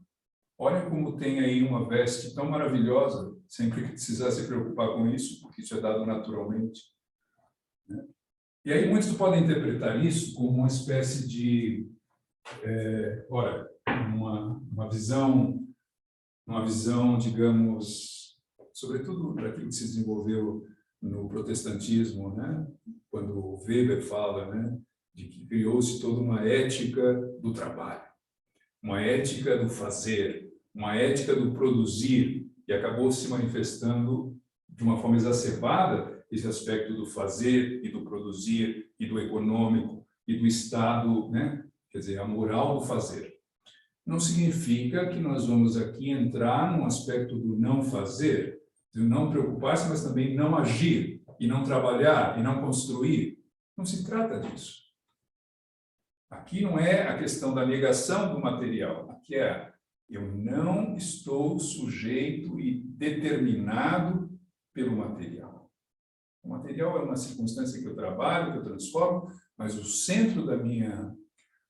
Olha como tem aí uma veste tão maravilhosa, sem precisar se preocupar com isso, porque isso é dado naturalmente. Né? E aí muitos podem interpretar isso como uma espécie de, uma visão, digamos, sobretudo para aquilo que se desenvolveu no protestantismo, né? Quando Weber fala, né, de que criou-se toda uma ética do trabalho, uma ética do fazer, uma ética do produzir, e acabou se manifestando de uma forma exacerbada esse aspecto do fazer e do produzir e do econômico e do Estado, né? Quer dizer, a moral do fazer. Não significa que nós vamos aqui entrar num aspecto do não fazer, do não preocupar-se, mas também não agir, e não trabalhar, e não construir. Não se trata disso. Aqui não é a questão da negação do material. Aqui é, eu não estou sujeito e determinado pelo material. O material é uma circunstância que eu trabalho, que eu transformo, mas o centro da minha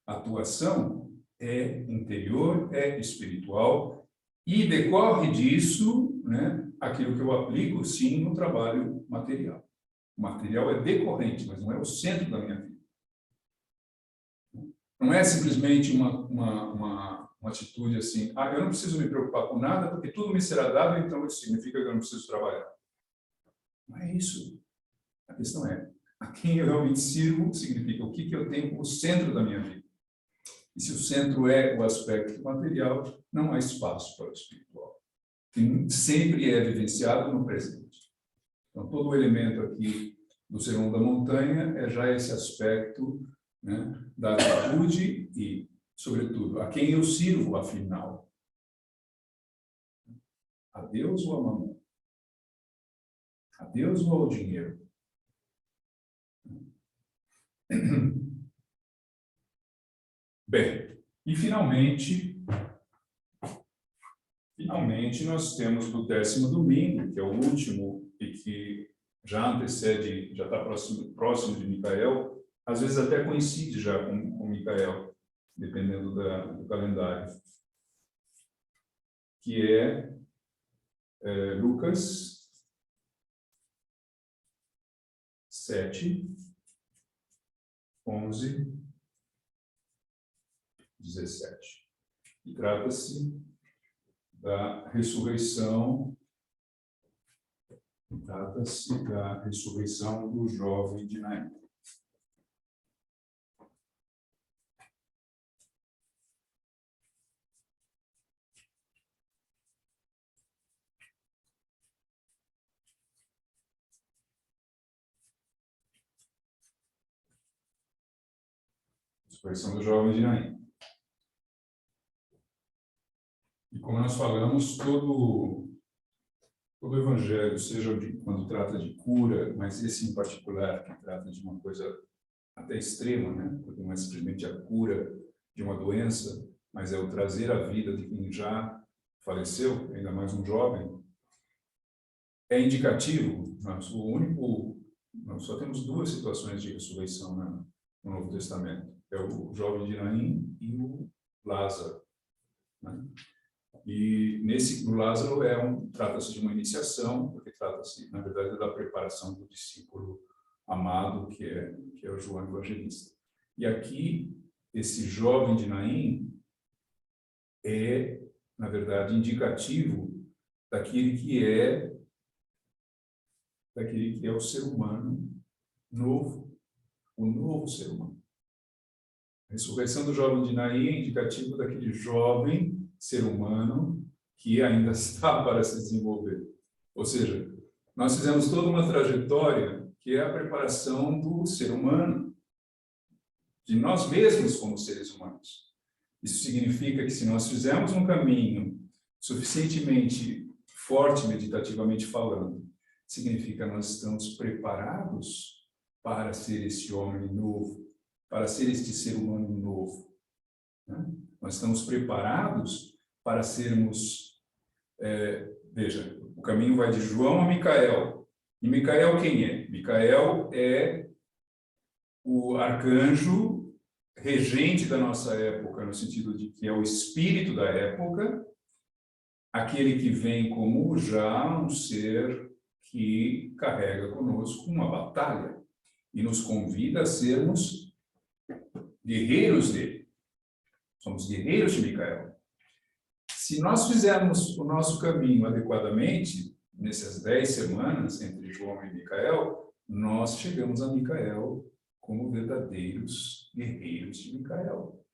atuação é interior, é espiritual, e decorre disso, né, aquilo que eu aplico, sim, no trabalho material. O material é decorrente, mas não é o centro da minha vida. Não é simplesmente uma atitude assim, eu não preciso me preocupar com nada, porque tudo me será dado, então isso significa que eu não preciso trabalhar. Não é isso. A questão é, a quem eu realmente sirvo significa o que eu tenho como centro da minha vida. E se o centro é o aspecto material, não há espaço para o espiritual, que sempre é vivenciado no presente. Então, todo o elemento aqui do Sermão da Montanha é já esse aspecto, né, da atitude e, sobretudo, a quem eu sirvo, afinal. A Deus ou a mamão? A Deus ou ao dinheiro? Bem, e finalmente, Finalmente, nós temos do 10º domingo, que é o último e que já antecede, já está próximo de Micael, às vezes até coincide já com Micael, dependendo do calendário, que é Lucas 7, 11, 17. E trata-se da ressurreição, do jovem de Naim. Ressurreição do jovem de Naim. E como nós falamos, todo o evangelho, seja quando trata de cura, mas esse em particular, que trata de uma coisa até extrema, né? Porque não é simplesmente a cura de uma doença, mas é o trazer a vida de quem já faleceu, ainda mais um jovem, é indicativo. Nós só temos 2 situações de ressurreição no Novo Testamento. É o jovem de Naim e o Lázaro, né? E no Lázaro trata-se de uma iniciação, porque trata-se, na verdade, da preparação do discípulo amado, que é o João Evangelista. E aqui, esse jovem de Naim é, na verdade, indicativo daquele que é o ser humano novo, o novo ser humano. A ressurreição do jovem de Naim é indicativo daquele jovem ser humano que ainda está para se desenvolver. Ou seja, nós fizemos toda uma trajetória que é a preparação do ser humano, de nós mesmos como seres humanos. Isso significa que se nós fizermos um caminho suficientemente forte, meditativamente falando, significa que nós estamos preparados para ser esse homem novo, para ser este ser humano novo, né? Nós estamos preparados para sermos... veja, o caminho vai de João a Micael. E Micael quem é? Micael é o arcanjo regente da nossa época, no sentido de que é o espírito da época, aquele que vem como já um ser que carrega conosco uma batalha e nos convida a sermos guerreiros dele. Somos guerreiros de Micael. Se nós fizermos o nosso caminho adequadamente, nessas 10 semanas entre João e Micael, nós chegamos a Micael como verdadeiros guerreiros de Micael,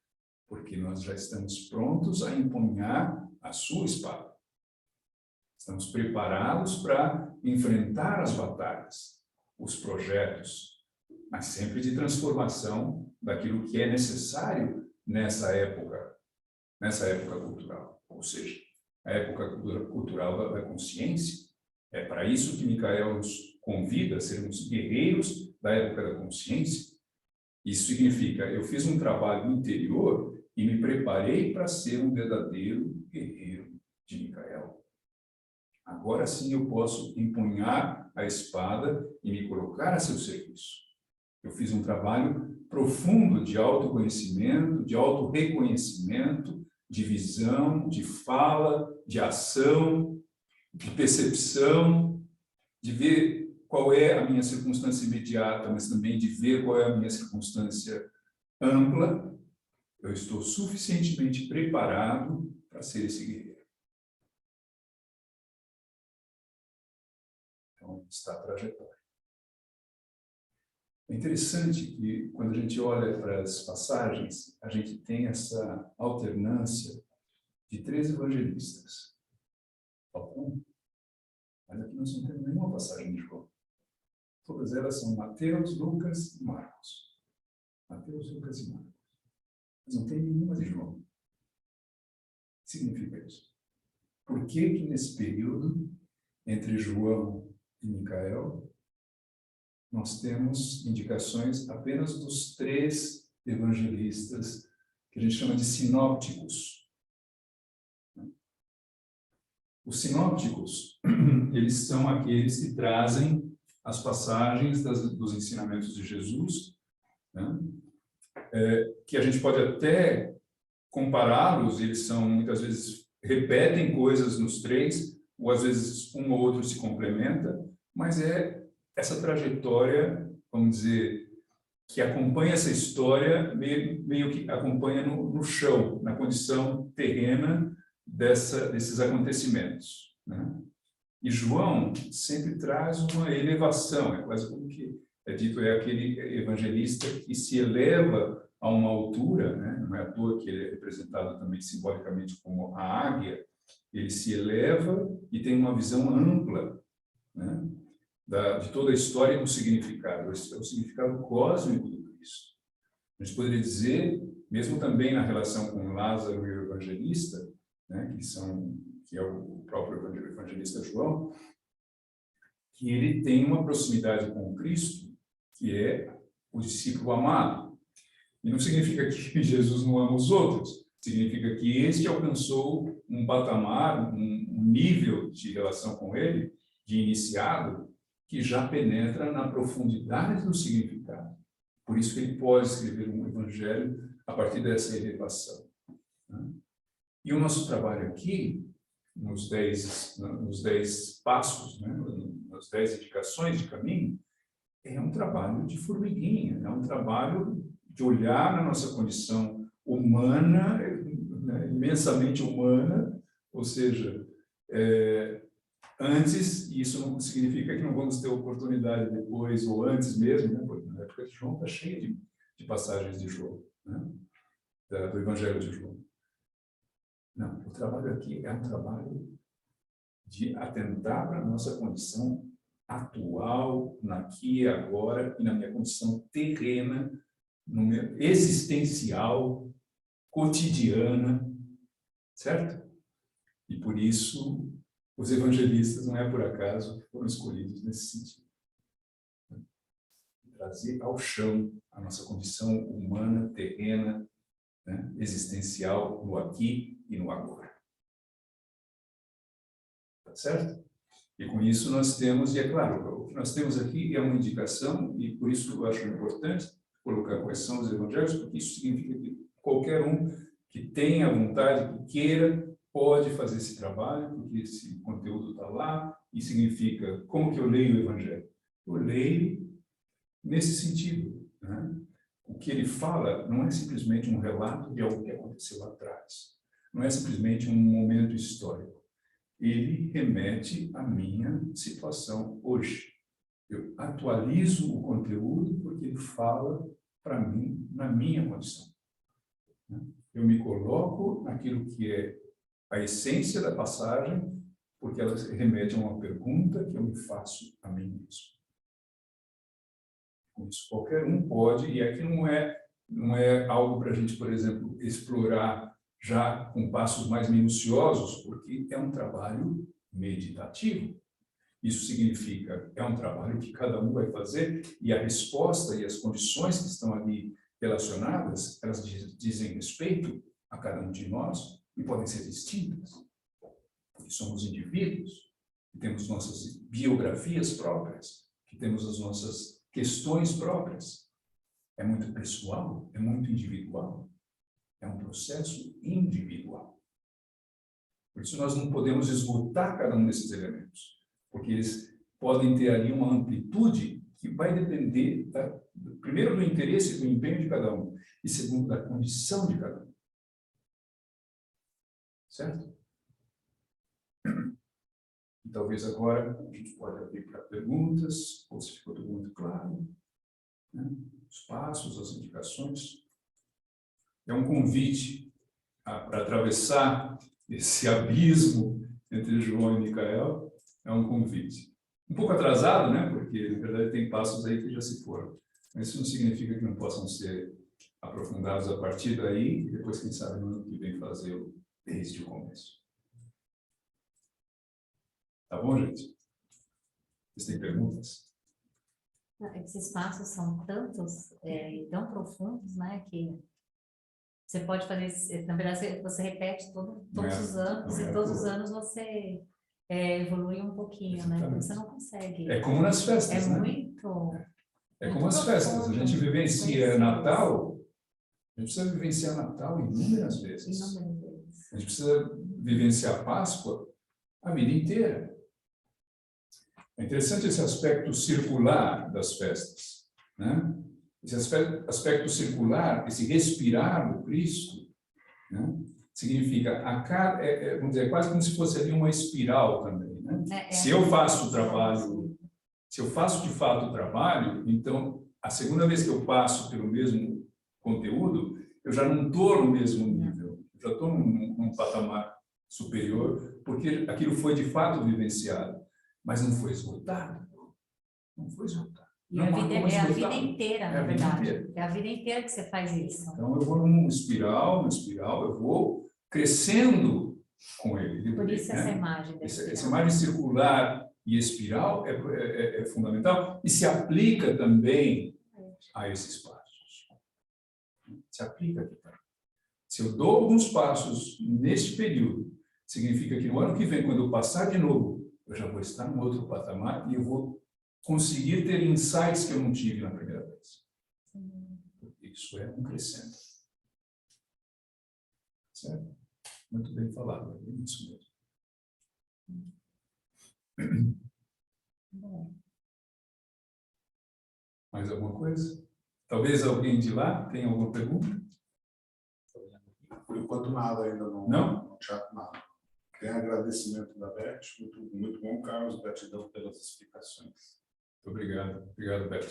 porque nós já estamos prontos a empunhar a sua espada. Estamos preparados para enfrentar as batalhas, os projetos, mas sempre de transformação daquilo que é necessário nessa época cultural, ou seja, a época cultural da consciência. É para isso que Micael nos convida a sermos guerreiros da época da consciência. Isso significa, eu fiz um trabalho interior e me preparei para ser um verdadeiro guerreiro de Micael. Agora sim eu posso empunhar a espada e me colocar a seu serviço. Eu fiz um trabalho profundo de autoconhecimento, de autorreconhecimento, de visão, de fala, de ação, de percepção, de ver qual é a minha circunstância imediata, mas também de ver qual é a minha circunstância ampla. Eu estou suficientemente preparado para ser esse guerreiro. Então, está a trajetória. É interessante que, quando a gente olha para as passagens, a gente tem essa alternância de 3 evangelistas. Mas aqui nós não temos nenhuma passagem de João. Todas elas são Mateus, Lucas e Marcos. Mateus, Lucas e Marcos. Mas não tem nenhuma de João. O que significa isso? Por que nesse período, entre João e Micael, nós temos indicações apenas dos 3 evangelistas, que a gente chama de sinópticos? Os sinópticos, eles são aqueles que trazem as passagens dos ensinamentos de Jesus, né? Que a gente pode até compará-los, eles são, muitas vezes, repetem coisas nos três, ou às vezes um ou outro se complementa, mas é essa trajetória, vamos dizer, que acompanha essa história, meio que acompanha no chão, na condição terrena desses acontecimentos, né? E João sempre traz uma elevação, é quase como que é dito, é aquele evangelista que se eleva a uma altura, né? Não é à toa que ele é representado também simbolicamente como a águia, ele se eleva e tem uma visão ampla, né? De toda a história e do significado, é o significado cósmico do Cristo. A gente poderia dizer, mesmo também na relação com Lázaro e o evangelista, né? Que é o próprio evangelista João, que ele tem uma proximidade com o Cristo, que é o discípulo amado. E não significa que Jesus não ama os outros, significa que este alcançou um patamar, um nível de relação com ele, de iniciado, que já penetra na profundidade do significado. Por isso que ele pode escrever um evangelho a partir dessa elevação, né? E o nosso trabalho aqui, nos 10 passos, né, nas 10 indicações de caminho, é um trabalho de formiguinha, é um trabalho de olhar na nossa condição humana, né, imensamente humana, ou seja, antes, e isso não significa que não vamos ter oportunidade depois, ou antes mesmo, né, porque na época de João está cheia de passagens de João, né, do Evangelho de João. Não, o trabalho aqui é um trabalho de atentar para a nossa condição atual, aqui e agora, e na minha condição terrena, no meu existencial, cotidiana, certo? E por isso, os evangelistas, não é por acaso, foram escolhidos nesse sentido. Trazer ao chão a nossa condição humana, terrena, né, existencial, no aqui e no agora. Tá certo? E com isso nós temos, e é claro, o que nós temos aqui é uma indicação, e por isso eu acho importante colocar quais são os evangelhos, porque isso significa que qualquer um que tenha vontade, que queira, pode fazer esse trabalho, porque esse conteúdo está lá, e significa, como que eu leio o evangelho? Eu leio nesse sentido, né? O que ele fala não é simplesmente um relato de algo que aconteceu lá atrás, não é simplesmente um momento histórico. Ele remete à minha situação hoje. Eu atualizo o conteúdo porque ele fala para mim na minha condição. Eu me coloco naquilo que é a essência da passagem, porque ela remete a uma pergunta que eu me faço a mim mesmo. Com isso, qualquer um pode, e aqui não é algo para a gente, por exemplo, explorar já com passos mais minuciosos, porque é um trabalho meditativo. Isso significa, é um trabalho que cada um vai fazer, e a resposta e as condições que estão ali relacionadas, elas dizem respeito a cada um de nós e podem ser distintas, porque somos indivíduos, que temos nossas biografias próprias, que temos as nossas questões próprias. É muito pessoal, é muito individual, é um processo individual. Por isso nós não podemos esgotar cada um desses elementos, porque eles podem ter ali uma amplitude que vai depender, primeiro, do interesse e do empenho de cada um, e segundo, da condição de cada um. Certo? E talvez agora a gente pode abrir para perguntas, ou se ficou tudo muito claro, né? Os passos, as indicações. É um convite para atravessar esse abismo entre João e Micael, é um convite. Um pouco atrasado, né? Porque, na verdade, tem passos aí que já se foram. Mas isso não significa que não possam ser aprofundados a partir daí, e depois, quem sabe, no ano que vem, fazê-lo desde o começo. Tá bom, gente? Vocês têm perguntas? Esses passos são tantos e tão profundos, né, que Você pode fazer, na verdade, você repete todos os anos, e todos os anos você evolui um pouquinho, né? Porque você não consegue. É como nas festas, né? É como as festas. A gente vivencia Natal, a gente precisa vivenciar Natal inúmeras vezes. A gente precisa vivenciar Páscoa a vida inteira. É interessante esse aspecto circular das festas, né? Esse aspecto circular, esse respirar do Cristo, né? Significa, vamos dizer, quase como se fosse ali uma espiral também, né? Se eu faço o trabalho, se eu faço de fato o trabalho, então, a segunda vez que eu passo pelo mesmo conteúdo, eu já não estou no mesmo nível, eu já estou num patamar superior, porque aquilo foi de fato vivenciado, mas não foi esgotado. Não foi esgotado. E a vida inteira, na verdade. É a vida inteira que você faz isso. Então, eu vou numa espiral, eu vou crescendo com ele. Por isso essa imagem. Essa imagem circular e espiral é fundamental e se aplica também a esses passos. Se aplica aqui também. Se eu dou alguns passos neste período, significa que no ano que vem, quando eu passar de novo, eu já vou estar em outro patamar e eu vou conseguir ter insights que eu não tive na primeira vez. Isso é um crescendo. Certo? Muito bem falado. É isso mesmo. Mais alguma coisa? Talvez alguém de lá tenha alguma pergunta? Por enquanto, nada ainda não. Não? No chat, nada. Tem agradecimento da Beth. Muito bom, Carlos. Gratidão pelas explicações. Muito obrigado. Obrigado, Beth.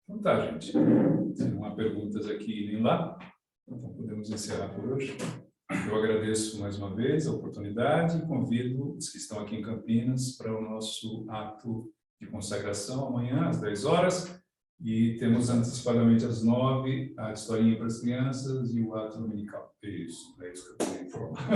Então tá, gente. Se não há perguntas aqui nem lá, então podemos encerrar por hoje. Eu agradeço mais uma vez a oportunidade e convido os que estão aqui em Campinas para o nosso ato de consagração amanhã, às 10 horas. E temos antecipadamente às 9 a historinha para as crianças e o ato dominical. Isso, é isso que eu queria informar.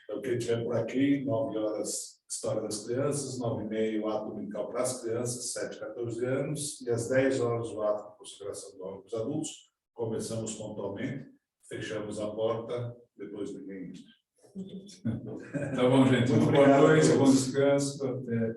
Então, quem estiver por aqui, 9 horas, História das Crianças, 9h30, o ato dominical para as crianças, 7 a 14 anos, e às 10 horas, o ato de consagração do dos adultos. Começamos pontualmente, fechamos a porta, depois ninguém entra. Tá bom, gente. Boa noite, bom descanso. Até